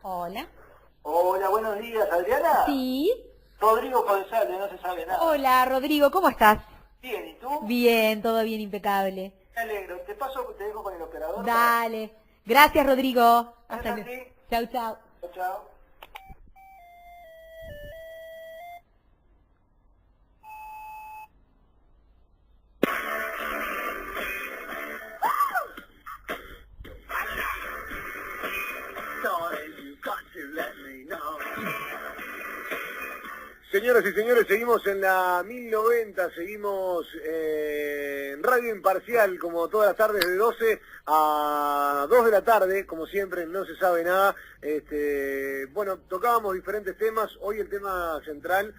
Hola. Hola, buenos días, Adriana. Sí. Rodrigo Codesale, no se sabe nada. Hola, Rodrigo, ¿cómo estás? Bien, ¿y tú? Bien, todo bien, impecable. Me alegro. Te dejo con el operador para... Dale. Gracias, Rodrigo. ¿Es Hasta luego. así? Chau, chau. Chao, chao. Señoras y señores, seguimos en la 1090, seguimos en Radio Imparcial, como todas las tardes de 12 a 2 de la tarde, como siempre, no se sabe nada. Bueno, tocábamos diferentes temas, hoy el tema central,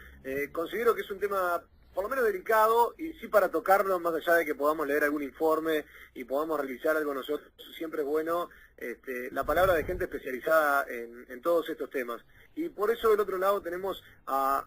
considero que es un tema por lo menos delicado, y sí para tocarlo, más allá de que podamos leer algún informe y podamos realizar algo nosotros, siempre es bueno la palabra de gente especializada en todos estos temas. Y por eso del otro lado tenemos a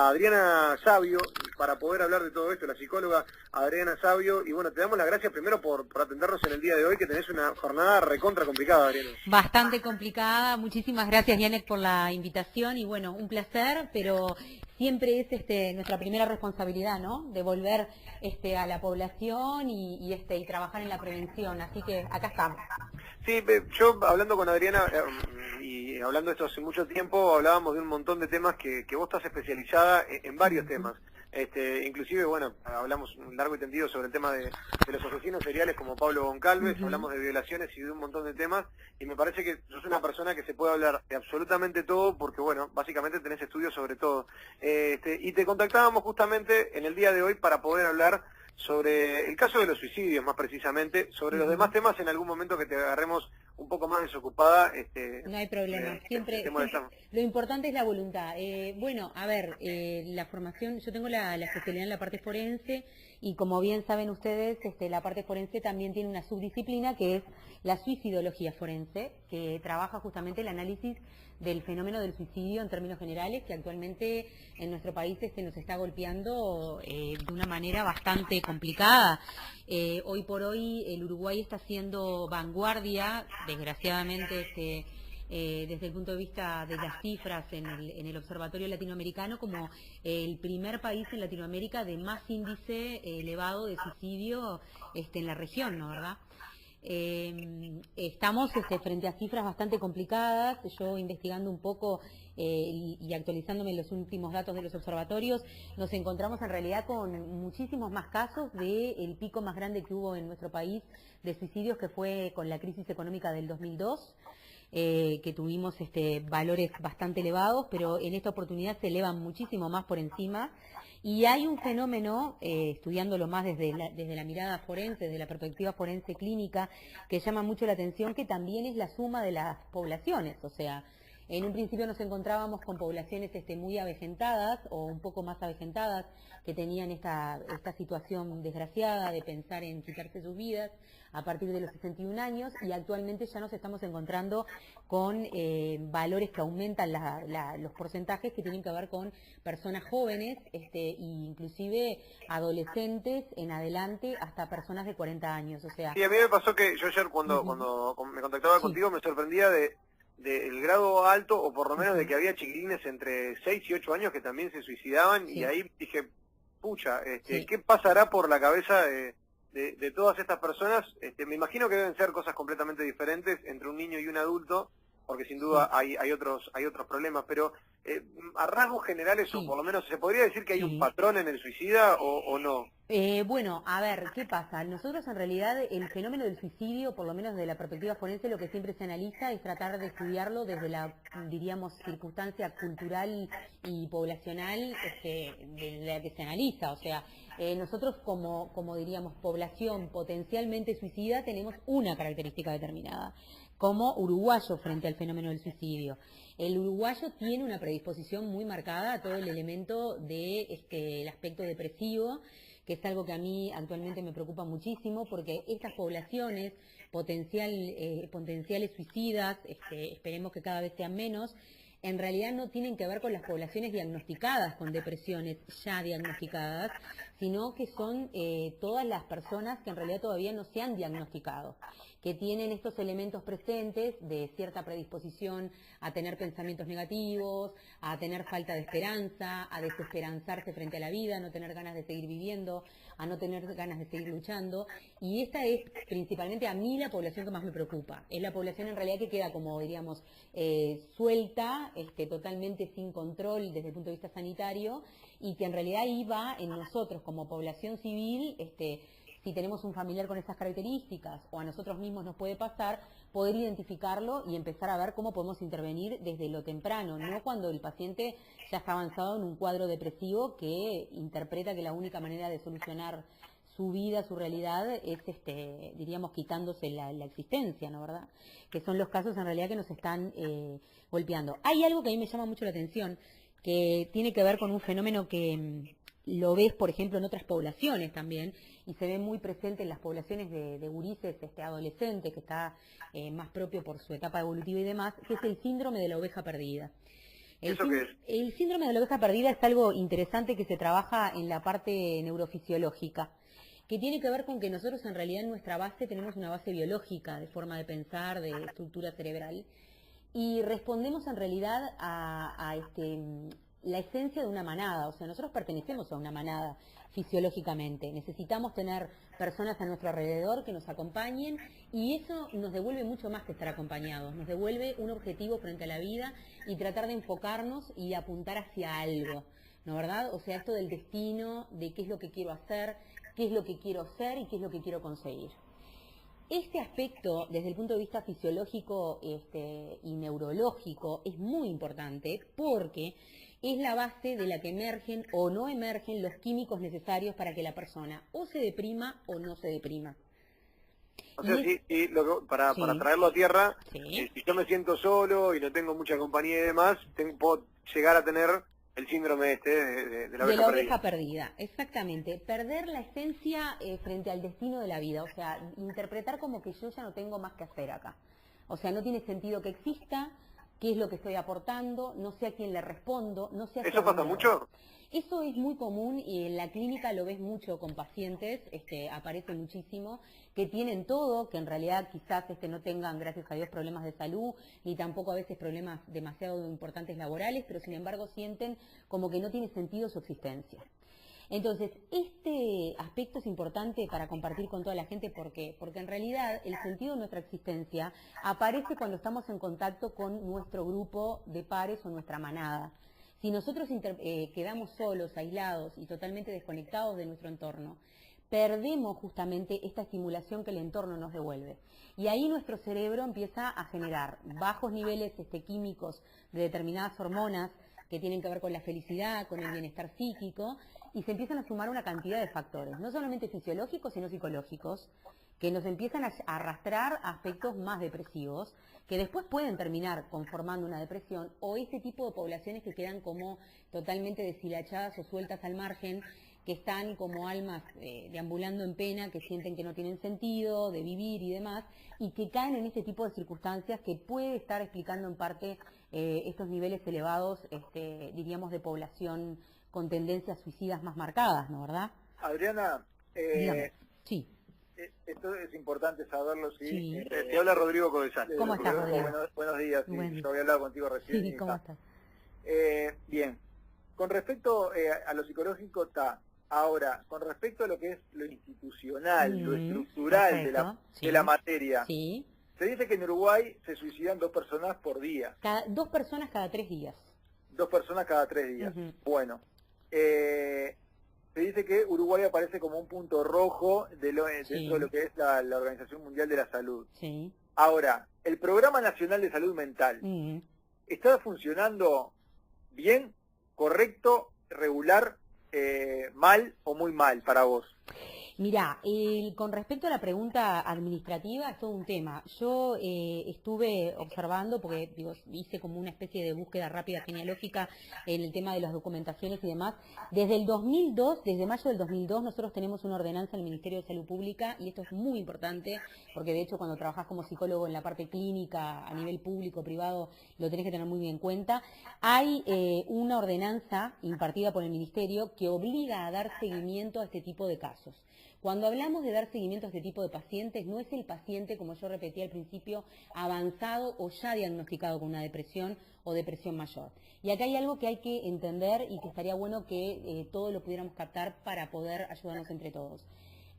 Adriana Sabio, para poder hablar de todo esto, la psicóloga Adriana Sabio, y bueno, te damos las gracias primero por atendernos en el día de hoy, que tenés una jornada recontra complicada, Adriana. Bastante complicada. Muchísimas gracias, Janet, por la invitación y bueno, un placer, pero siempre es nuestra primera responsabilidad, ¿no? Devolver a la población y trabajar en la prevención. Así que acá estamos. Sí, yo hablando con Adriana y hablando de esto hace mucho tiempo, hablábamos de un montón de temas que vos estás especializada en varios temas. Inclusive, bueno, hablamos un largo y tendido sobre el tema de los asesinos seriales como Pablo Goncalves, hablamos de violaciones y de un montón de temas, y me parece que sos una persona que se puede hablar de absolutamente todo, porque bueno, básicamente tenés estudios sobre todo. Y te contactábamos justamente en el día de hoy para poder hablar sobre el caso de los suicidios, más precisamente, sobre los demás temas en algún momento que te agarremos un poco más desocupada. No hay problema, te molestamos. lo importante es la voluntad. Bueno, a ver, la formación, yo tengo la especialidad en la parte forense y como bien saben ustedes, la parte forense también tiene una subdisciplina que es la suicidología forense, que trabaja justamente el análisis del fenómeno del suicidio en términos generales, que actualmente en nuestro país nos está golpeando de una manera bastante complicada. Hoy por hoy el Uruguay está siendo vanguardia, desgraciadamente desde el punto de vista de las cifras en el Observatorio Latinoamericano, como el primer país en Latinoamérica de más índice elevado de suicidio en la región, ¿no, verdad? Estamos frente a cifras bastante complicadas. Yo investigando un poco y actualizándome los últimos datos de los observatorios, nos encontramos en realidad con muchísimos más casos del pico más grande que hubo en nuestro país de suicidios, que fue con la crisis económica del 2002. Que tuvimos valores bastante elevados, pero en esta oportunidad se elevan muchísimo más por encima. Y hay un fenómeno, estudiándolo más desde la mirada forense, desde la perspectiva forense clínica, que llama mucho la atención, que también es la suma de las poblaciones. O sea, en un principio nos encontrábamos con poblaciones muy avejentadas o un poco más avejentadas, que tenían esta situación desgraciada de pensar en quitarse sus vidas a partir de los 61 años, y actualmente ya nos estamos encontrando con valores que aumentan los porcentajes que tienen que ver con personas jóvenes e inclusive adolescentes en adelante hasta personas de 40 años. O sea, Sí, a mí me pasó que yo ayer cuando me contactaba contigo me sorprendía del grado alto, o por lo menos de que había chiquilines entre 6 y 8 años que también se suicidaban, y ahí dije, pucha, ¿qué pasará por la cabeza de todas estas personas? Me imagino que deben ser cosas completamente diferentes entre un niño y un adulto, porque sin duda hay otros problemas, pero a rasgos generales, o por lo menos, ¿se podría decir que hay un patrón en el suicida o no? Bueno, a ver, ¿qué pasa? Nosotros en realidad el fenómeno del suicidio, por lo menos de la perspectiva forense, lo que siempre se analiza es tratar de estudiarlo desde la, diríamos, circunstancia cultural y poblacional de la que se analiza. O sea, nosotros como diríamos, población potencialmente suicida tenemos una característica determinada, como uruguayo frente al fenómeno del suicidio. El uruguayo tiene una predisposición muy marcada a todo el elemento de el aspecto depresivo, que es algo que a mí actualmente me preocupa muchísimo, porque estas poblaciones potenciales suicidas, esperemos que cada vez sean menos, en realidad no tienen que ver con las poblaciones diagnosticadas con depresiones ya diagnosticadas, sino que son todas las personas que en realidad todavía no se han diagnosticado, que tienen estos elementos presentes de cierta predisposición a tener pensamientos negativos, a tener falta de esperanza, a desesperanzarse frente a la vida, a no tener ganas de seguir viviendo, a no tener ganas de seguir luchando. Y esta es principalmente a mí la población que más me preocupa. Es la población en realidad que queda como, diríamos, suelta, totalmente sin control desde el punto de vista sanitario, y que en realidad iba en nosotros como población civil, si tenemos un familiar con esas características o a nosotros mismos nos puede pasar, poder identificarlo y empezar a ver cómo podemos intervenir desde lo temprano, no cuando el paciente ya está avanzado en un cuadro depresivo que interpreta que la única manera de solucionar su vida, su realidad, es, diríamos, quitándose la existencia, ¿no, verdad? Que son los casos en realidad que nos están golpeando. Hay algo que a mí me llama mucho la atención, que tiene que ver con un fenómeno que lo ves, por ejemplo, en otras poblaciones también, y se ve muy presente en las poblaciones de gurises adolescentes, que está más propio por su etapa evolutiva y demás, que es el síndrome de la oveja perdida. ¿Eso qué es? El síndrome de la oveja perdida es algo interesante que se trabaja en la parte neurofisiológica, que tiene que ver con que nosotros en realidad en nuestra base tenemos una base biológica, de forma de pensar, de estructura cerebral, y respondemos en realidad a la esencia de una manada. O sea, nosotros pertenecemos a una manada fisiológicamente, necesitamos tener personas a nuestro alrededor que nos acompañen, y eso nos devuelve mucho más que estar acompañados, nos devuelve un objetivo frente a la vida y tratar de enfocarnos y apuntar hacia algo, ¿no, verdad? O sea, esto del destino, de qué es lo que quiero hacer, qué es lo que quiero ser y qué es lo que quiero conseguir. Este aspecto, desde el punto de vista fisiológico y neurológico, es muy importante porque es la base de la que emergen o no emergen los químicos necesarios para que la persona o se deprima o no se deprima. O sea, para traerlo a tierra, sí, si yo me siento solo y no tengo mucha compañía y demás, puedo llegar a tener el síndrome de la oveja perdida. Exactamente. Perder la esencia frente al destino de la vida. O sea, interpretar como que yo ya no tengo más que hacer acá. O sea, no tiene sentido que exista, qué es lo que estoy aportando, no sé a quién le respondo, no sé a ¿Eso pasa mucho? Eso es muy común y en la clínica lo ves mucho con pacientes, aparece muchísimo, que tienen todo, que en realidad quizás no tengan, gracias a Dios, problemas de salud, ni tampoco a veces problemas demasiado importantes laborales, pero sin embargo sienten como que no tiene sentido su existencia. Entonces, este aspecto es importante para compartir con toda la gente, porque en realidad el sentido de nuestra existencia aparece cuando estamos en contacto con nuestro grupo de pares o nuestra manada. Si nosotros quedamos solos, aislados y totalmente desconectados de nuestro entorno, perdemos justamente esta estimulación que el entorno nos devuelve. Y ahí nuestro cerebro empieza a generar bajos niveles químicos de determinadas hormonas que tienen que ver con la felicidad, con el bienestar psíquico, y se empiezan a sumar una cantidad de factores, no solamente fisiológicos, sino psicológicos, que nos empiezan a arrastrar a aspectos más depresivos, que después pueden terminar conformando una depresión, o este tipo de poblaciones que quedan como totalmente deshilachadas o sueltas al margen, que están como almas deambulando en pena, que sienten que no tienen sentido de vivir y demás, y que caen en este tipo de circunstancias que puede estar explicando en parte estos niveles elevados, diríamos, de población con tendencias suicidas más marcadas, ¿no, verdad? Adriana, sí. Esto es importante saberlo, ¿sí? Sí. Te habla Rodrigo Codesal. ¿Cómo estás, Rodrigo? Buenos días, sí. Bueno. Yo había hablado contigo recién. Sí, ¿cómo estás? Bien. Con respecto a lo psicológico, está. Ahora, con respecto a lo que es lo institucional, lo estructural de la materia, sí, se dice que en Uruguay se suicidan 2 personas por día. 2 personas cada 3 días. 2 personas cada 3 días. Bueno, se dice que Uruguay aparece como un punto rojo dentro de lo que es la Organización Mundial de la Salud. Sí. Ahora, el Programa Nacional de Salud Mental, ¿está funcionando bien, correcto, regular, mal o muy mal para vos? Mirá, con respecto a la pregunta administrativa, es todo un tema. Yo estuve observando, porque digo, hice como una especie de búsqueda rápida genealógica en el tema de las documentaciones y demás. Desde el 2002, desde mayo del 2002, nosotros tenemos una ordenanza del Ministerio de Salud Pública, y esto es muy importante, porque de hecho cuando trabajás como psicólogo en la parte clínica, a nivel público, privado, lo tenés que tener muy bien en cuenta. Hay una ordenanza impartida por el Ministerio que obliga a dar seguimiento a este tipo de casos. Cuando hablamos de dar seguimiento a este tipo de pacientes, no es el paciente, como yo repetía al principio, avanzado o ya diagnosticado con una depresión o depresión mayor. Y acá hay algo que hay que entender y que estaría bueno que todos lo pudiéramos captar para poder ayudarnos entre todos.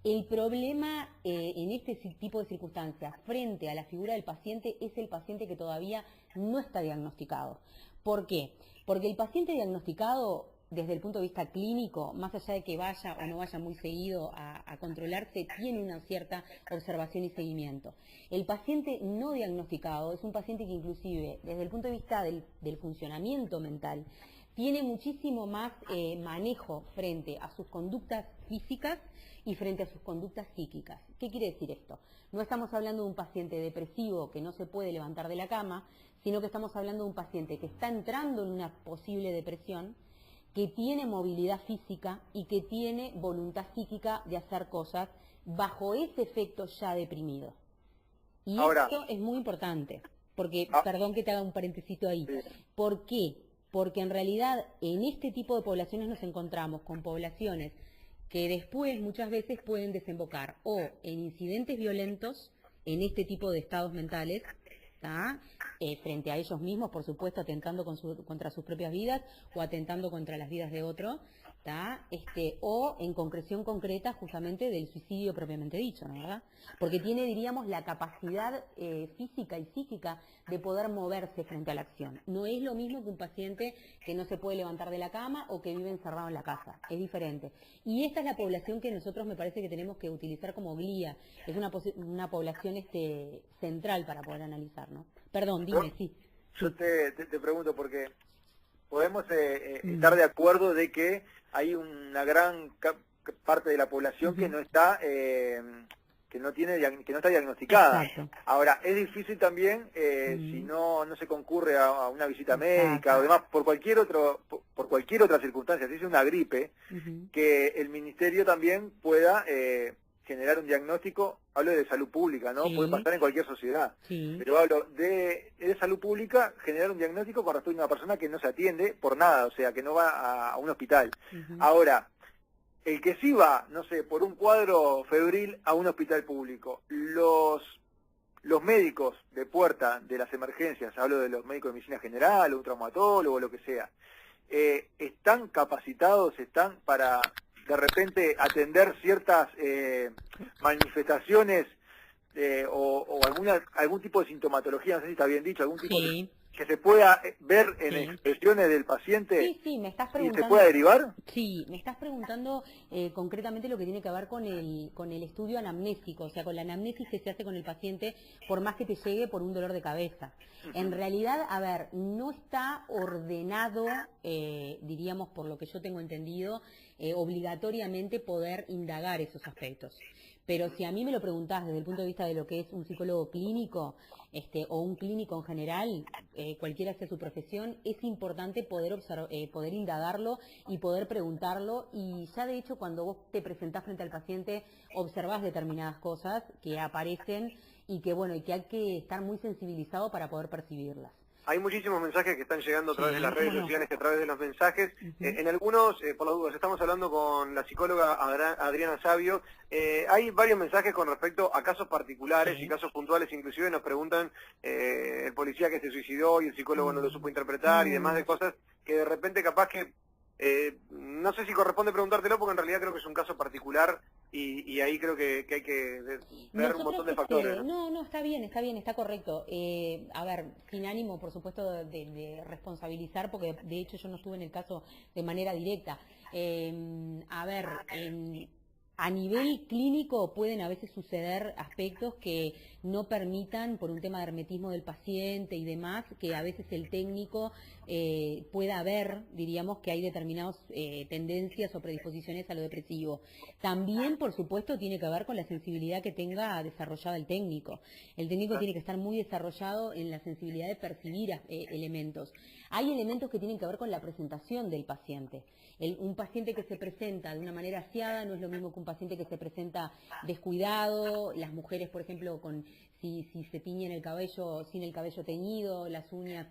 El problema en este tipo de circunstancias frente a la figura del paciente es el paciente que todavía no está diagnosticado. ¿Por qué? Porque el paciente diagnosticado, desde el punto de vista clínico, más allá de que vaya o no vaya muy seguido a controlarse, tiene una cierta observación y seguimiento. El paciente no diagnosticado es un paciente que inclusive, desde el punto de vista del funcionamiento mental, tiene muchísimo más manejo frente a sus conductas físicas y frente a sus conductas psíquicas. ¿Qué quiere decir esto? No estamos hablando de un paciente depresivo que no se puede levantar de la cama, sino que estamos hablando de un paciente que está entrando en una posible depresión, que tiene movilidad física y que tiene voluntad psíquica de hacer cosas bajo ese efecto ya deprimido. Y ahora, esto es muy importante, porque, perdón que te haga un paréntesis ahí, ¿por qué? Porque en realidad en este tipo de poblaciones nos encontramos con poblaciones que después muchas veces pueden desembocar o en incidentes violentos, en este tipo de estados mentales, frente a ellos mismos, por supuesto, atentando contra sus propias vidas o atentando contra las vidas de otro, o en concreción concreta justamente del suicidio propiamente dicho, ¿no, verdad? Porque tiene, diríamos, la capacidad física y psíquica de poder moverse frente a la acción. No es lo mismo que un paciente que no se puede levantar de la cama o que vive encerrado en la casa, es diferente. Y esta es la población que nosotros me parece que tenemos que utilizar como guía, es una población central para poder analizar, ¿no? Perdón, dime, sí. Yo te pregunto porque podemos estar de acuerdo de que hay una gran parte de la población que no está que no está diagnosticada. Exacto. Ahora, es difícil también si no se concurre a una visita médica o demás por cualquier otra circunstancia, si es una gripe, que el ministerio también pueda generar un diagnóstico. Hablo de salud pública, ¿no? Sí. Puede pasar en cualquier sociedad. Sí. Pero hablo de salud pública, generar un diagnóstico con respecto a una persona que no se atiende por nada, o sea, que no va a un hospital. Ahora, el que sí va, no sé, por un cuadro febril a un hospital público, los médicos de puerta de las emergencias, hablo de los médicos de medicina general, un traumatólogo, lo que sea, ¿están capacitados, están para de repente atender ciertas manifestaciones o algún tipo de sintomatología, no sé si está bien dicho, algún tipo que se pueda ver en expresiones del paciente Sí, me estás preguntando, y se pueda derivar? Sí, me estás preguntando concretamente lo que tiene que ver con el estudio anamnésico, o sea, con la anamnesis que se hace con el paciente, por más que te llegue por un dolor de cabeza. En realidad, a ver, no está ordenado, diríamos, por lo que yo tengo entendido, obligatoriamente poder indagar esos aspectos. Pero si a mí me lo preguntás desde el punto de vista de lo que es un psicólogo clínico, o un clínico en general, cualquiera sea su profesión, es importante poder indagarlo y poder preguntarlo, y ya de hecho cuando vos te presentás frente al paciente observás determinadas cosas que aparecen y que bueno, y que hay que estar muy sensibilizado para poder percibirlas. Hay muchísimos mensajes que están llegando a través de las redes sociales, a través de los mensajes. En algunos, por las dudas, estamos hablando con la psicóloga Adriana Savio. Hay varios mensajes con respecto a casos particulares y casos puntuales. Inclusive nos preguntan el policía que se suicidó y el psicólogo no lo supo interpretar y demás de cosas que de repente capaz que... no sé si corresponde preguntártelo porque en realidad creo que es un caso particular y ahí creo que hay que ver un montón de factores. No, está bien, está correcto. A ver, sin ánimo, por supuesto, de responsabilizar, porque de hecho yo no estuve en el caso de manera directa. A ver, A nivel clínico pueden a veces suceder aspectos que no permitan, por un tema de hermetismo del paciente y demás, que a veces el técnico pueda ver, diríamos, que hay determinadas tendencias o predisposiciones a lo depresivo. También, por supuesto, tiene que ver con la sensibilidad que tenga desarrollada el técnico. El técnico tiene que estar muy desarrollado en la sensibilidad de percibir elementos. Hay elementos que tienen que ver con la presentación del paciente. Un paciente que se presenta de una manera aseada no es lo mismo que un paciente que se presenta descuidado. Las mujeres, por ejemplo, si se tiñen el cabello sin el cabello teñido, las uñas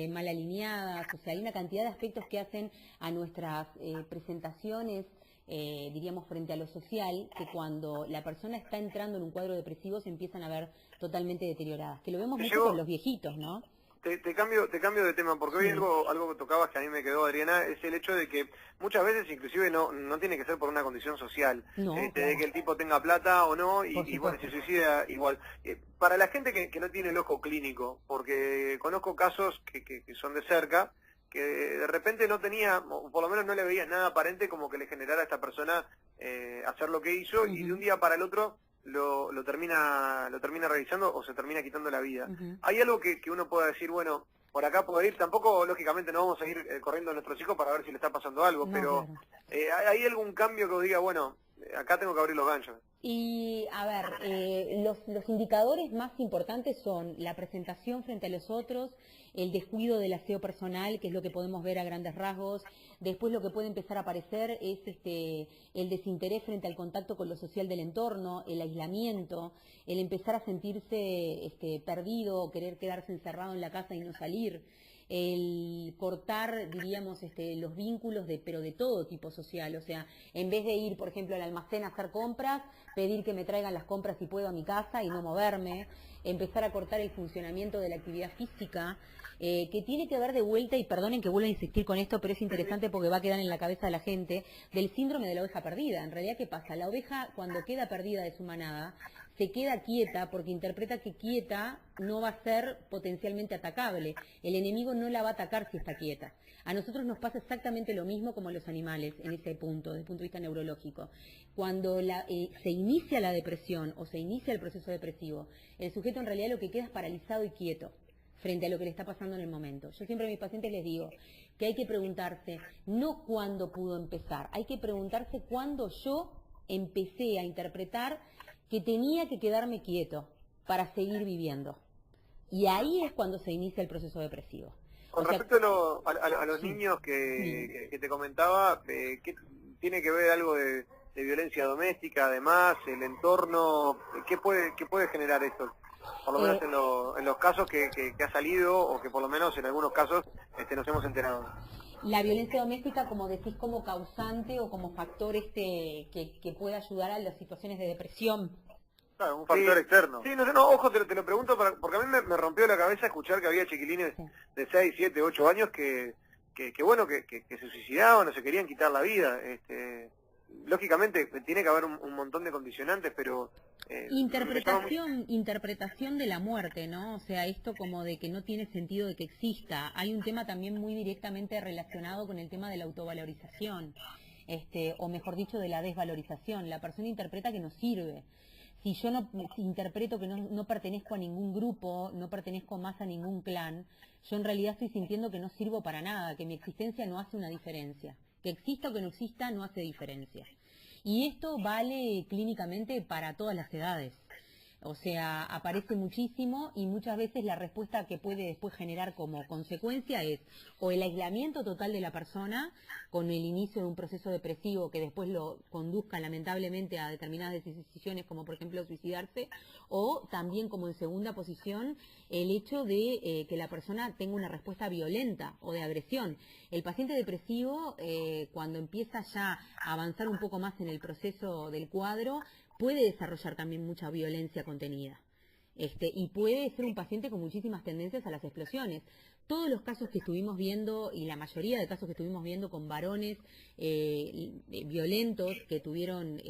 mal alineadas. O sea, hay una cantidad de aspectos que hacen a nuestras presentaciones, diríamos, frente a lo social, que cuando la persona está entrando en un cuadro depresivo se empiezan a ver totalmente deterioradas. Que lo vemos mucho con los viejitos, ¿no? Te cambio de tema, porque hoy algo que tocabas que a mí me quedó, Adriana, es el hecho de que muchas veces inclusive no tiene que ser por una condición social, no, de que el tipo tenga plata o no, y bueno, se suicida igual. Para la gente que no tiene el ojo clínico, porque conozco casos que son de cerca, que de repente no tenía, o por lo menos no le veía nada aparente como que le generara a esta persona hacer lo que hizo, y de un día para el otro lo termina realizando o se termina quitando la vida. Hay algo que uno pueda decir, bueno, por acá puedo ir, tampoco lógicamente no vamos a ir corriendo a nuestros hijos para ver si le está pasando algo, pero claro. ¿Hay algún cambio que os diga, bueno, acá tengo que abrir los ganchos? Y, a ver, los indicadores más importantes son la presentación frente a los otros, el descuido del aseo personal, que es lo que podemos ver a grandes rasgos. Después lo que puede empezar a aparecer es el desinterés frente al contacto con lo social del entorno, el aislamiento, el empezar a sentirse perdido, querer quedarse encerrado en la casa y no salir. El cortar, diríamos, los vínculos, pero de todo tipo social. O sea, en vez de ir, por ejemplo, al almacén a hacer compras, pedir que me traigan las compras si puedo a mi casa y no moverme. Empezar a cortar el funcionamiento de la actividad física, que tiene que ver de vuelta, y perdonen que vuelva a insistir con esto, pero es interesante porque va a quedar en la cabeza de la gente, del síndrome de la oveja perdida. En realidad, ¿qué pasa? La oveja, cuando queda perdida de su manada, se queda quieta porque interpreta que quieta no va a ser potencialmente atacable. El enemigo no la va a atacar si está quieta. A nosotros nos pasa exactamente lo mismo como a los animales en ese punto, desde el punto de vista neurológico. Cuando se inicia la depresión o se inicia el proceso depresivo, el sujeto en realidad lo que queda es paralizado y quieto frente a lo que le está pasando en el momento. Yo siempre a mis pacientes les digo que hay que preguntarse no cuándo pudo empezar, hay que preguntarse cuándo yo empecé a interpretar que tenía que quedarme quieto para seguir viviendo. Y ahí es cuando se inicia el proceso depresivo. Con respecto a los niños que te comentaba, ¿qué tiene que ver algo de violencia doméstica, además, el entorno? ¿Qué puede generar esto? Por lo menos en los casos que ha salido, o que por lo menos en algunos casos nos hemos enterado. La violencia doméstica, como decís, como causante o como factor que puede ayudar a las situaciones de depresión. Claro, un factor externo. Sí, no, ojo, te lo pregunto porque a mí me rompió la cabeza escuchar que había chiquilines de 6, 7, 8 años que se suicidaban o se querían quitar la vida. Lógicamente tiene que haber un montón de condicionantes, pero... Interpretación de la muerte, ¿no? O sea, esto como de que no tiene sentido de que exista. Hay un tema también muy directamente relacionado con el tema de la autovalorización, o mejor dicho, de la desvalorización. La persona interpreta que no sirve. Si yo interpreto que no pertenezco a ningún grupo, no pertenezco más a ningún clan, yo en realidad estoy sintiendo que no sirvo para nada, que mi existencia no hace una diferencia. Que exista o que no exista no hace diferencia. Y esto vale clínicamente para todas las edades. O sea, aparece muchísimo y muchas veces la respuesta que puede después generar como consecuencia es o el aislamiento total de la persona con el inicio de un proceso depresivo que después lo conduzca lamentablemente a determinadas decisiones como por ejemplo suicidarse, o también como en segunda posición el hecho de que la persona tenga una respuesta violenta o de agresión. El paciente depresivo cuando empieza ya a avanzar un poco más en el proceso del cuadro puede desarrollar también mucha violencia contenida. Y puede ser un paciente con muchísimas tendencias a las explosiones. Todos los casos que estuvimos viendo, y la mayoría de casos que estuvimos viendo con varones violentos que tuvieron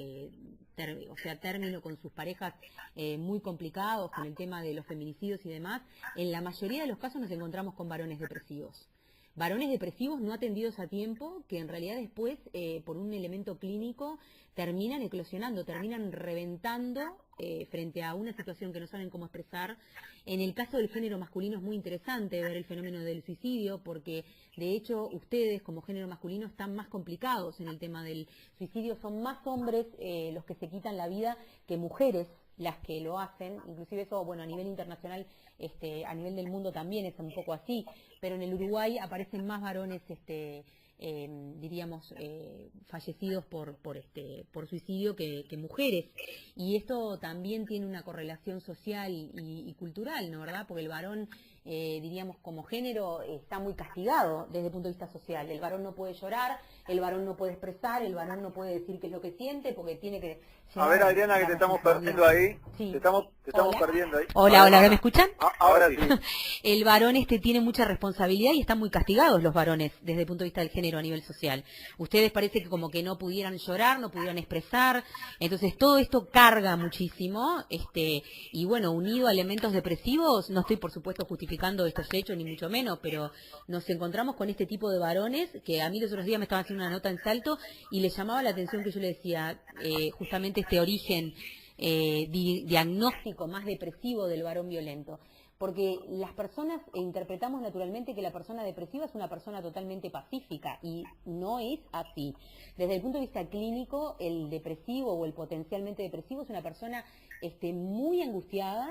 término con sus parejas muy complicados, con el tema de los feminicidios y demás, en la mayoría de los casos nos encontramos con varones depresivos. varones depresivos no atendidos a tiempo, que en realidad después, por un elemento clínico, terminan eclosionando, terminan reventando frente a una situación que no saben cómo expresar. En el caso del género masculino es muy interesante ver el fenómeno del suicidio, porque de hecho ustedes como género masculino están más complicados en el tema del suicidio, son más hombres los que se quitan la vida que mujeres las que lo hacen, inclusive eso, bueno, a nivel internacional, a nivel del mundo también es un poco así, pero en el Uruguay aparecen más varones, diríamos, fallecidos por suicidio que mujeres, y esto también tiene una correlación social y cultural, ¿no, verdad? Porque el varón, diríamos, como género, está muy castigado desde el punto de vista social. El varón no puede llorar, el varón no puede expresar, el varón no puede decir qué es lo que siente, porque tiene que... A ver, Adriana, que te estamos perdiendo ahí. Sí. Te estamos perdiendo ahí. Hola, ¿ahora me escuchan? Ahora sí. El varón tiene mucha responsabilidad y están muy castigados los varones desde el punto de vista del género a nivel social. Ustedes parece que como que no pudieran llorar, no pudieran expresar, entonces todo esto carga muchísimo, y bueno, unido a elementos depresivos, no estoy por supuesto justificando estos hechos ni mucho menos, pero nos encontramos con este tipo de varones que a mí los otros días me estaban haciendo una nota en Salto y les llamaba la atención que yo le decía, justamente este origen diagnóstico más depresivo del varón violento. Porque las personas interpretamos naturalmente que la persona depresiva es una persona totalmente pacífica y no es así. Desde el punto de vista clínico, el depresivo o el potencialmente depresivo es una persona muy angustiada,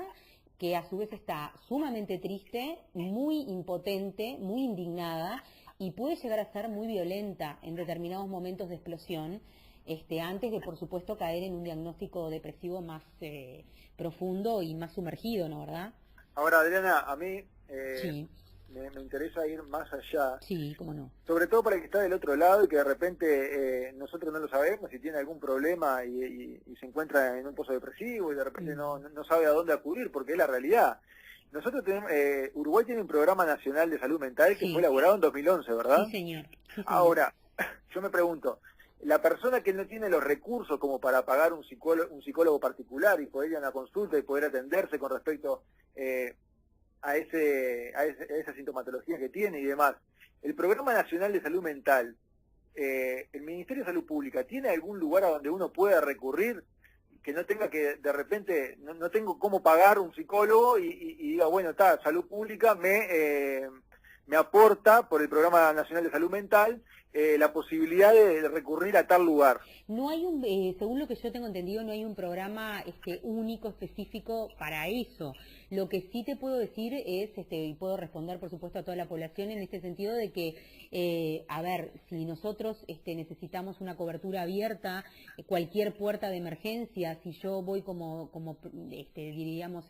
que a su vez está sumamente triste, muy impotente, muy indignada y puede llegar a ser muy violenta en determinados momentos de explosión, antes de, por supuesto, caer en un diagnóstico depresivo más profundo y más sumergido, ¿no, verdad? Ahora, Adriana, a mí Sí. me interesa ir más allá. Sí, cómo no. Sobre todo para el que está del otro lado y que de repente nosotros no lo sabemos, si tiene algún problema y se encuentra en un pozo depresivo y de repente no sabe a dónde acudir, porque es la realidad. Nosotros tenemos, Uruguay tiene un programa nacional de salud mental que fue elaborado en 2011, ¿verdad? Sí, señor. Sí, señor. Ahora, yo me pregunto, la persona que no tiene los recursos como para pagar un psicólogo particular y poder ir a una consulta y poder atenderse con respecto a esa sintomatología que tiene y demás, el Programa Nacional de Salud Mental, el Ministerio de Salud Pública, ¿tiene algún lugar a donde uno pueda recurrir que no tenga que, de repente, no tengo cómo pagar un psicólogo y diga, bueno, está, Salud Pública me aporta por el Programa Nacional de Salud Mental la posibilidad de recurrir a tal lugar? No hay según lo que yo tengo entendido, no hay un programa único, específico para eso. Lo que sí te puedo decir es, y puedo responder por supuesto a toda la población en este sentido de que, a ver, si nosotros necesitamos una cobertura abierta, cualquier puerta de emergencia, si yo voy como diríamos,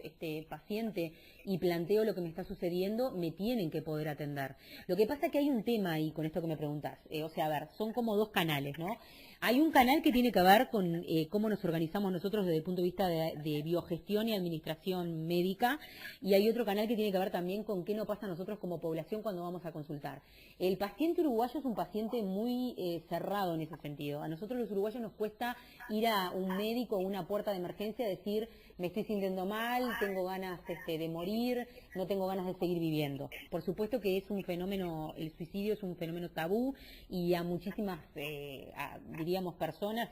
paciente y planteo lo que me está sucediendo, me tienen que poder atender. Lo que pasa es que hay un tema ahí con esto que me preguntás. O sea, a ver, son como dos canales, ¿no? Hay un canal que tiene que ver con cómo nos organizamos nosotros desde el punto de vista de biogestión y administración médica, y hay otro canal que tiene que ver también con qué nos pasa a nosotros como población cuando vamos a consultar. El paciente uruguayo es un paciente muy cerrado en ese sentido. A nosotros los uruguayos nos cuesta ir a un médico o una puerta de emergencia a decir, me estoy sintiendo mal, tengo ganas de morir, no tengo ganas de seguir viviendo. Por supuesto que es un fenómeno, el suicidio es un fenómeno tabú y a muchísimas, diríamos, personas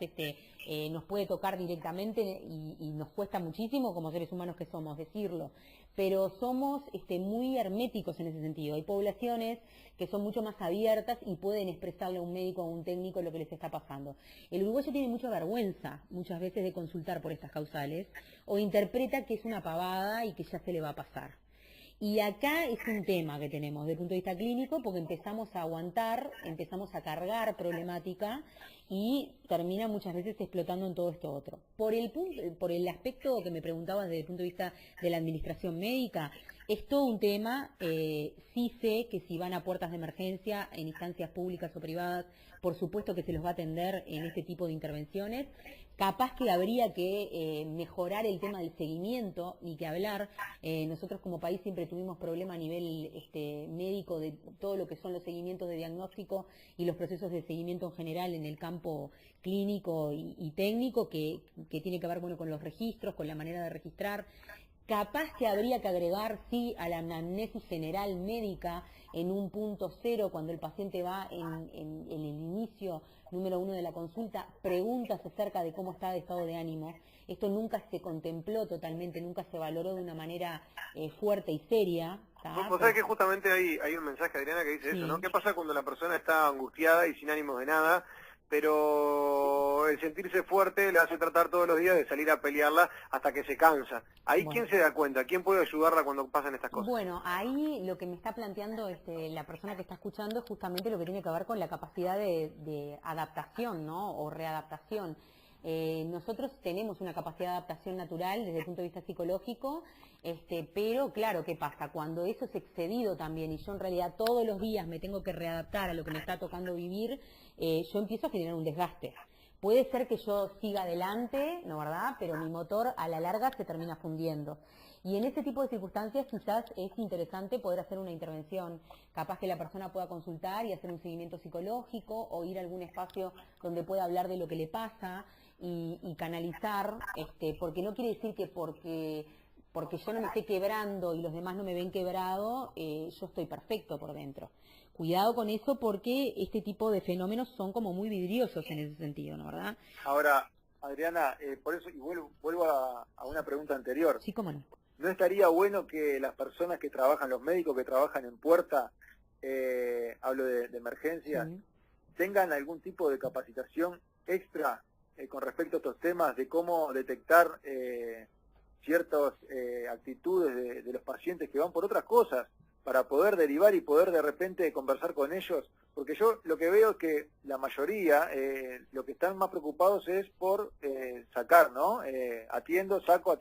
nos puede tocar directamente y nos cuesta muchísimo como seres humanos que somos decirlo. Pero somos muy herméticos en ese sentido. Hay poblaciones que son mucho más abiertas y pueden expresarle a un médico o a un técnico lo que les está pasando. El uruguayo tiene mucha vergüenza muchas veces de consultar por estas causales o interpreta que es una pavada y que ya se le va a pasar. Y acá es un tema que tenemos desde el punto de vista clínico porque empezamos a aguantar, empezamos a cargar problemática y termina muchas veces explotando en todo esto otro. Por el aspecto que me preguntabas desde el punto de vista de la administración médica, es todo un tema. Sí sé que si van a puertas de emergencia en instancias públicas o privadas, por supuesto que se los va a atender en este tipo de intervenciones. Capaz que habría que mejorar el tema del seguimiento, ni que hablar. Nosotros como país siempre tuvimos problema a nivel médico de todo lo que son los seguimientos de diagnóstico y los procesos de seguimiento en general en el campo clínico y técnico, que tiene que ver con los registros, con la manera de registrar. Capaz que habría que agregar, sí, a la anamnesis general médica en un punto cero, cuando el paciente va en el inicio número 1 de la consulta, preguntas acerca de cómo está de estado de ánimo. Esto nunca se contempló totalmente, nunca se valoró de una manera fuerte y seria. Vos sabés que justamente hay un mensaje, Adriana, que dice eso, ¿no? ¿Qué pasa cuando la persona está angustiada y sin ánimos de nada, pero el sentirse fuerte le hace tratar todos los días de salir a pelearla hasta que se cansa? Ahí, ¿quién se da cuenta? ¿Quién puede ayudarla cuando pasan estas cosas? Bueno, ahí lo que me está planteando la persona que está escuchando es justamente lo que tiene que ver con la capacidad de adaptación, ¿no? O readaptación. Nosotros tenemos una capacidad de adaptación natural desde el punto de vista psicológico, pero claro, ¿qué pasa? Cuando eso es excedido también y yo en realidad todos los días me tengo que readaptar a lo que me está tocando vivir, yo empiezo a generar un desgaste. Puede ser que yo siga adelante, ¿no verdad? Pero mi motor a la larga se termina fundiendo. Y en ese tipo de circunstancias quizás es interesante poder hacer una intervención. Capaz que la persona pueda consultar y hacer un seguimiento psicológico o ir a algún espacio donde pueda hablar de lo que le pasa y canalizar, porque no quiere decir que porque yo no me esté quebrando y los demás no me ven quebrado, yo estoy perfecto por dentro. Cuidado con eso porque este tipo de fenómenos son como muy vidriosos en ese sentido, ¿no verdad? Ahora, Adriana, por eso, y vuelvo a una pregunta anterior. Sí, cómo no. ¿No estaría bueno que las personas que trabajan, los médicos que trabajan en puerta, hablo de emergencias, tengan algún tipo de capacitación extra con respecto a estos temas de cómo detectar ciertas actitudes de los pacientes que van por otras cosas, para poder derivar y poder de repente conversar con ellos? Porque yo lo que veo es que la mayoría, lo que están más preocupados es por sacar, ¿no? Atiendo, saco,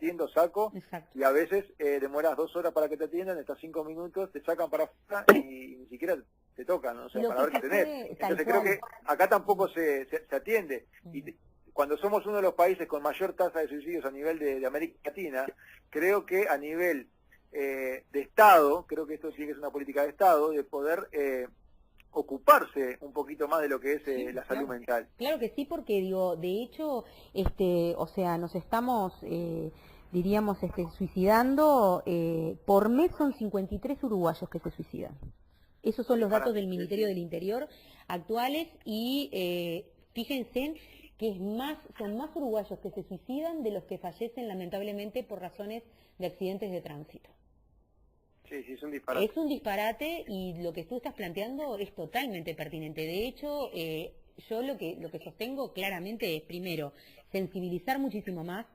Exacto. y a veces demoras 2 horas para que te atiendan, estás 5 minutos, te sacan para afuera y ni siquiera te tocan, ¿no? O sea, para ver qué tenés. Entonces creo que acá tampoco se atiende. Y cuando somos uno de los países con mayor tasa de suicidios a nivel de América Latina, creo que a nivel de Estado, creo que esto sí que es una política de Estado, de poder ocuparse un poquito más de lo que es la salud mental. Claro que sí, porque digo, de hecho, o sea, nos estamos, diríamos, suicidando, por mes son 53 uruguayos que se suicidan. Esos son los datos del Ministerio del Interior actuales y fíjense que son más uruguayos que se suicidan de los que fallecen lamentablemente por razones de accidentes de tránsito. Sí, es un disparate. Es un disparate y lo que tú estás planteando es totalmente pertinente. De hecho, yo lo que sostengo claramente es, primero, sensibilizar muchísimo más.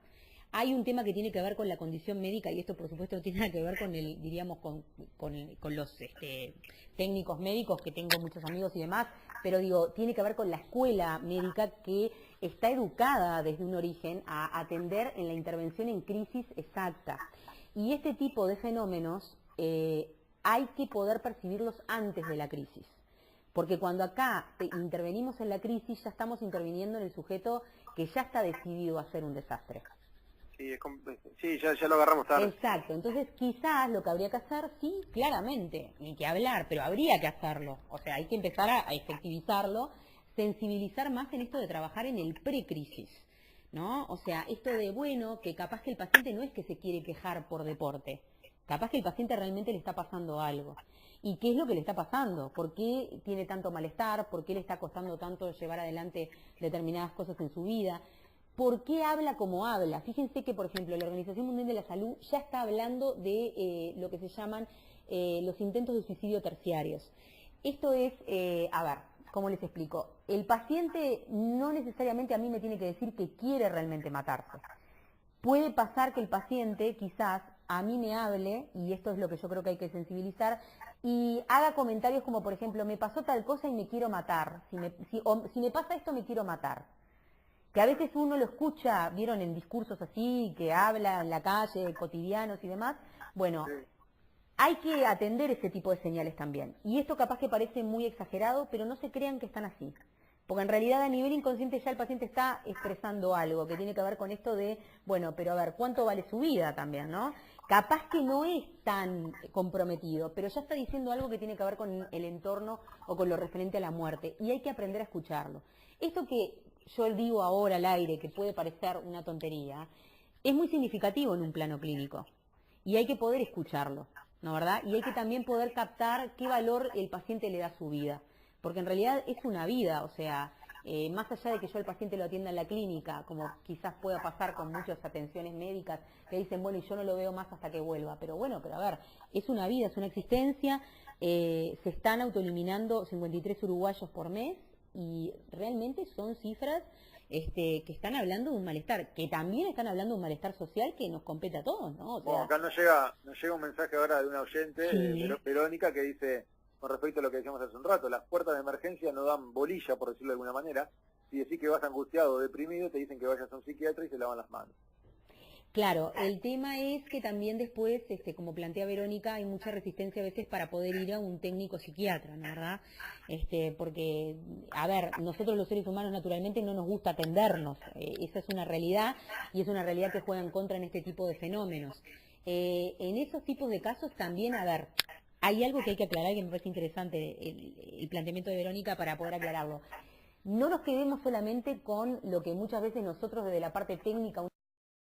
Hay un tema que tiene que ver con la condición médica y esto por supuesto tiene nada que ver con con los técnicos médicos, que tengo muchos amigos y demás, pero digo, tiene que ver con la escuela médica que está educada desde un origen a atender en la intervención en crisis exacta. Y este tipo de fenómenos hay que poder percibirlos antes de la crisis. Porque cuando acá intervenimos en la crisis, ya estamos interviniendo en el sujeto que ya está decidido a hacer un desastre. Sí, ya lo agarramos tarde. Exacto, entonces quizás lo que habría que hacer, sí, claramente, ni que hablar, pero habría que hacerlo. O sea, hay que empezar a efectivizarlo, sensibilizar más en esto de trabajar en el pre-crisis, ¿no? O sea, esto de, bueno, que capaz que el paciente no es que se quiere quejar por deporte, capaz que el paciente realmente le está pasando algo. ¿Y qué es lo que le está pasando? ¿Por qué tiene tanto malestar? ¿Por qué le está costando tanto llevar adelante determinadas cosas en su vida? ¿Por qué habla como habla? Fíjense que, por ejemplo, la Organización Mundial de la Salud ya está hablando de lo que se llaman los intentos de suicidio terciarios. Esto es, a ver, ¿cómo les explico? El paciente no necesariamente a mí me tiene que decir que quiere realmente matarse. Puede pasar que el paciente quizás a mí me hable, y esto es lo que yo creo que hay que sensibilizar, y haga comentarios como, por ejemplo, me pasó tal cosa y me quiero matar. Si me pasa esto, me quiero matar. Que a veces uno lo escucha, vieron en discursos así, que habla en la calle, cotidianos y demás. Bueno, hay que atender ese tipo de señales también. Y esto capaz que parece muy exagerado, pero no se crean que están así. Porque en realidad a nivel inconsciente ya el paciente está expresando algo que tiene que ver con esto de, bueno, pero a ver, ¿cuánto vale su vida también, no? Capaz que no es tan comprometido, pero ya está diciendo algo que tiene que ver con el entorno o con lo referente a la muerte. Y hay que aprender a escucharlo. Esto que yo digo ahora al aire, que puede parecer una tontería, es muy significativo en un plano clínico. y hay que poder escucharlo, ¿no verdad? Y hay que también poder captar qué valor el paciente le da a su vida, porque en realidad es una vida, o sea, más allá de que yo al paciente lo atienda en la clínica, como quizás pueda pasar con muchas atenciones médicas que dicen, bueno, y yo no lo veo más hasta que vuelva, pero bueno, pero a ver, es una vida, es una existencia, se están autoeliminando 53 uruguayos por mes y realmente son cifras que están hablando de un malestar, que también están hablando de un malestar social que nos compete a todos, ¿no? O sea, bueno, acá nos llega un mensaje ahora de una oyente, sí. Verónica, que dice, con respecto a lo que decíamos hace un rato, las puertas de emergencia no dan bolilla, por decirlo de alguna manera. Si decís que vas angustiado o deprimido, te dicen que vayas a un psiquiatra y se lavan las manos. Claro, el tema es que también después, como plantea Verónica, hay mucha resistencia a veces para poder ir a un técnico psiquiatra, ¿no verdad? Porque, a ver, nosotros los seres humanos naturalmente no nos gusta atendernos, esa es una realidad y es una realidad que juega en contra en este tipo de fenómenos. En esos tipos de casos también, a ver, hay algo que hay que aclarar que me parece interesante, el planteamiento de Verónica para poder aclararlo. No nos quedemos solamente con lo que muchas veces nosotros desde la parte técnica